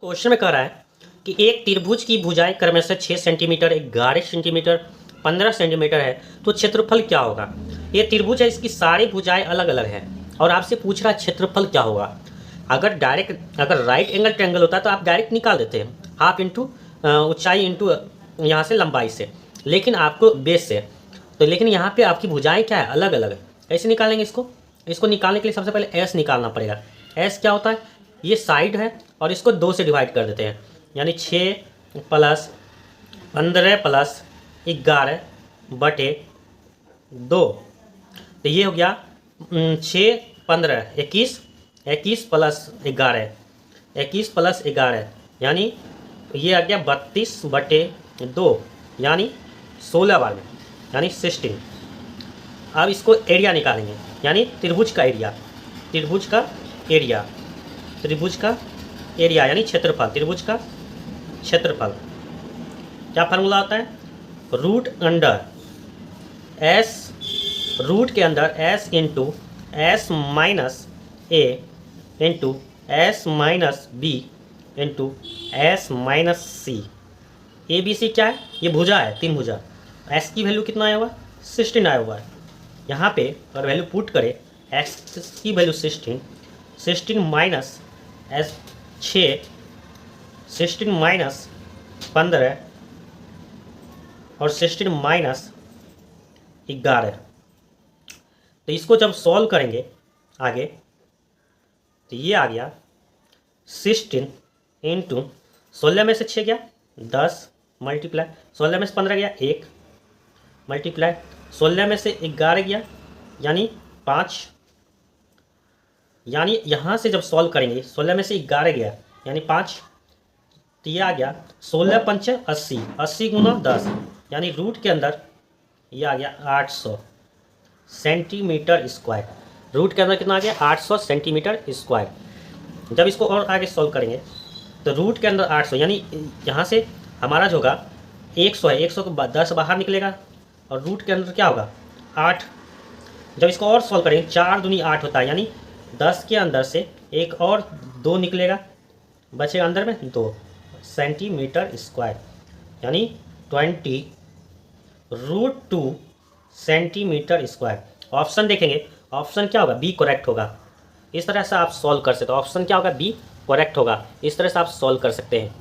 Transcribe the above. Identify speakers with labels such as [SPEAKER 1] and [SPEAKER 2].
[SPEAKER 1] Question में कह रहा है कि एक त्रिभुज की भुजाएं क्रमशः से 6 सेंटीमीटर, 11 सेंटीमीटर, 15 सेंटीमीटर है, तो क्षेत्रफल क्या होगा। ये त्रिभुज है, इसकी सारी भुजाएं अलग अलग हैं और आपसे पूछ रहा है क्षेत्रफल क्या होगा। अगर राइट एंगल ट्रायंगल होता तो आप डायरेक्ट निकाल देते हैं, हाफ इंटू ऊंचाई इंटू यहाँ से लंबाई से, लेकिन आपको बेस से। तो लेकिन यहाँ पे आपकी भुजाएं क्या है, अलग अलग है। कैसे निकालेंगे इसको निकालने के लिए सबसे पहले एस निकालना पड़ेगा। एस क्या होता है, ये साइड है और इसको 2 से डिवाइड कर देते हैं, यानी 6 + 15 + 11 बटे 2। तो ये हो गया 6 15 21, 21 + 11, 21 + 11 यानी ये आ गया 32 बटे 2, यानी 16 बार में, यानी 16। अब इसको एरिया निकालेंगे, यानी त्रिभुज का एरिया, त्रिभुज का एरिया यानी क्षेत्रफल, त्रिभुज का क्षेत्रफल। क्या फार्मूला होता है, रूट के अंदर s into s minus a into s minus b into s minus c। A B C क्या है, ये भुजा है, 3 भुजा। s की वैल्यू कितना आया हुआ, 16 आया हुआ है। यहाँ पे अगर वैल्यू पुट करें, x की वैल्यू 16 माइनस s 6, 16 माइनस 15 और 16 माइनस 11। तो इसको जब सॉल्व करेंगे आगे, तो ये आ गया 16 इंटू 16 में से 6 गया 10 मल्टीप्लाई, 16 में से 15 गया 1 मल्टीप्लाई, 16 में से 11 गया यानी 5, यानी यहाँ से जब सॉल्व करेंगे 16 में से 11 गया यानी 5, तो ये आ गया 16 × 5 = 80, 80 × 10 यानी रूट के अंदर ये आ गया 800 सेंटीमीटर स्क्वायर। रूट के अंदर कितना आ गया, 800 सेंटीमीटर स्क्वायर। जब इसको और आगे सॉल्व करेंगे तो रूट के अंदर 800, यानी यहाँ से हमारा जो होगा 100 है, 100 को 10 बाहर निकलेगा और रूट के अंदर क्या होगा 8। जब इसको और सॉल्व करेंगे 4 दूनी 8 होता है, यानी 10 के अंदर से एक और 2 निकलेगा, बचेगा अंदर में 2 सेंटीमीटर स्क्वायर, यानी 20√2 सेंटीमीटर स्क्वायर। ऑप्शन देखेंगे, ऑप्शन क्या होगा, बी करेक्ट होगा। इस तरह से आप सॉल्व कर सकते हो। ऑप्शन क्या होगा, बी करेक्ट होगा। इस तरह से आप सॉल्व कर सकते हैं।